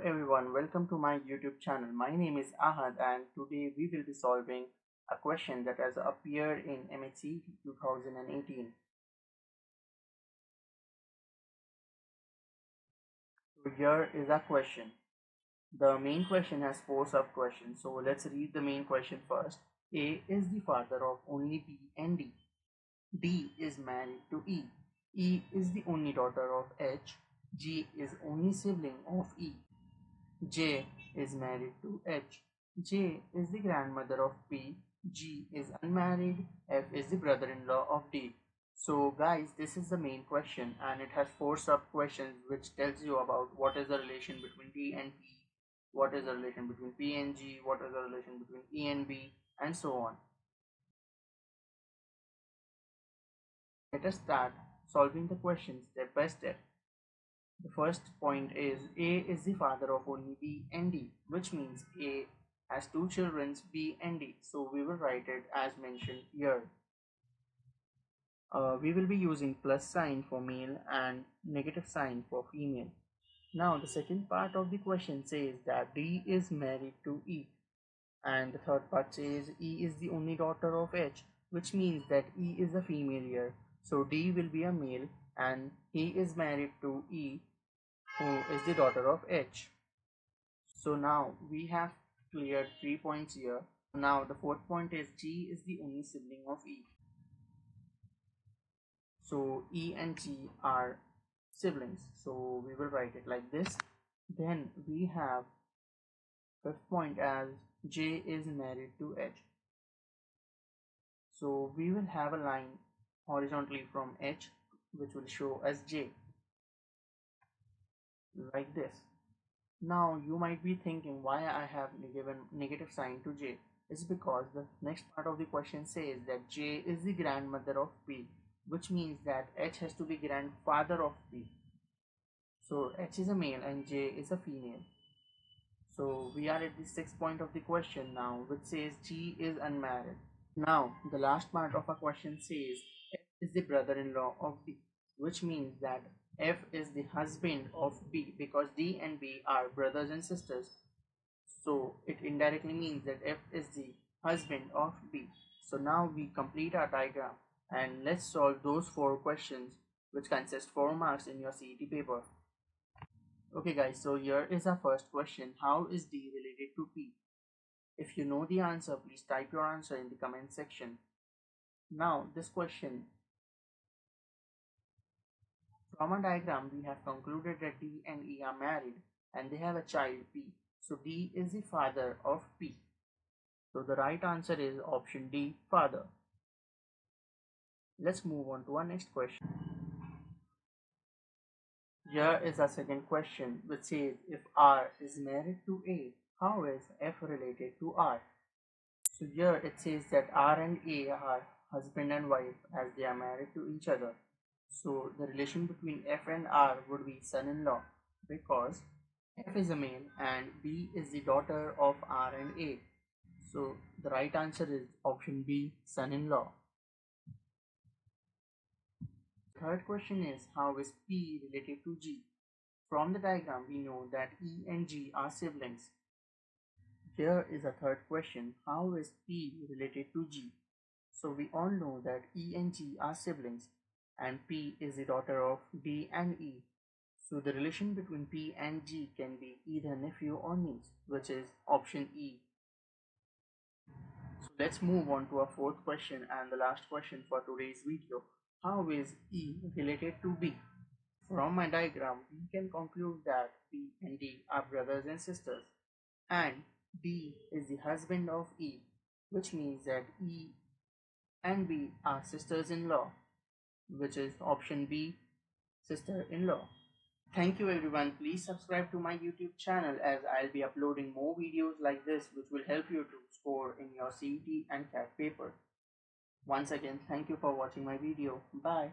everyone, welcome to my YouTube channel. My name is Ahad and today we will be solving a question that has appeared in MH-CET 2018. So here is a question. The main question has four sub-questions. So let's read the main question first. A is the father of only B and D. D is married to E. E is the only daughter of H. G is only sibling of E. J is married to H. J is the grandmother of P. G is unmarried. F is the brother-in-law of D. So guys, this is the main question and it has four sub-questions which tells you about what is the relation between D and P, what is the relation between P and G, what is the relation between E and B, and so on. Let us start solving the question step by step. The first point is A is the father of only B and D, which means A has two children, B and D. So we will write it as mentioned here. We will be using plus sign for male and negative sign for female. Now the second part of the question says that D is married to E, and the third part says E is the only daughter of H, which means that E is a female here. So D will be a male and he is married to E, who is the daughter of H. So now we have cleared 3 points here. Now the fourth point is G is the only sibling of E. So E and G are siblings. So we will write it like this. Then we have fifth point as J is married to H. So we will have a line horizontally from H which will show as J, like this. Now you might be thinking why I have given negative sign to J. It's because the next part of the question says that J is the grandmother of P, which means that H has to be grandfather of P. So H is a male and J is a female. So we are at the sixth point of the question now, which says G is unmarried. Now the last part of our question says F is the brother-in-law of B, which means that F is the husband of B because D and B are brothers and sisters. So it indirectly means that F is the husband of B. So now we complete our diagram and let's solve those four questions which consist 4 marks in your CET paper. Okay guys, so here is our first question. How is D related to P? If you know the answer, please type your answer in the comment section. Now this question, from a diagram we have concluded that D and E are married and they have a child P. So D is the father of P. So the right answer is option D, father. Let's move on to our next question. Here is our second question which says if R is married to A, how is F related to R? So here it says that R and A are husband and wife as they are married to each other. So the relation between F and R would be son-in-law because F is a male and B is the daughter of R and A. So the right answer is option B, son-in-law. Third question is how is P related to G? From the diagram we know that E and G are siblings. Here is a third question, how is P related to G? So we all know that E and G are siblings and P is the daughter of D and E. So the relation between P and G can be either nephew or niece, which is option E. So let's move on to our fourth question and the last question for today's video. How is E related to B? From my diagram, we can conclude that P and D are brothers and sisters and D is the husband of E, which means that E and B are sisters-in-law, which is option B, sister-in-law. Thank you everyone. Please subscribe to my YouTube channel as I'll be uploading more videos like this which will help you to score in your CET and CAT paper. Once again, thank you for watching my video. Bye.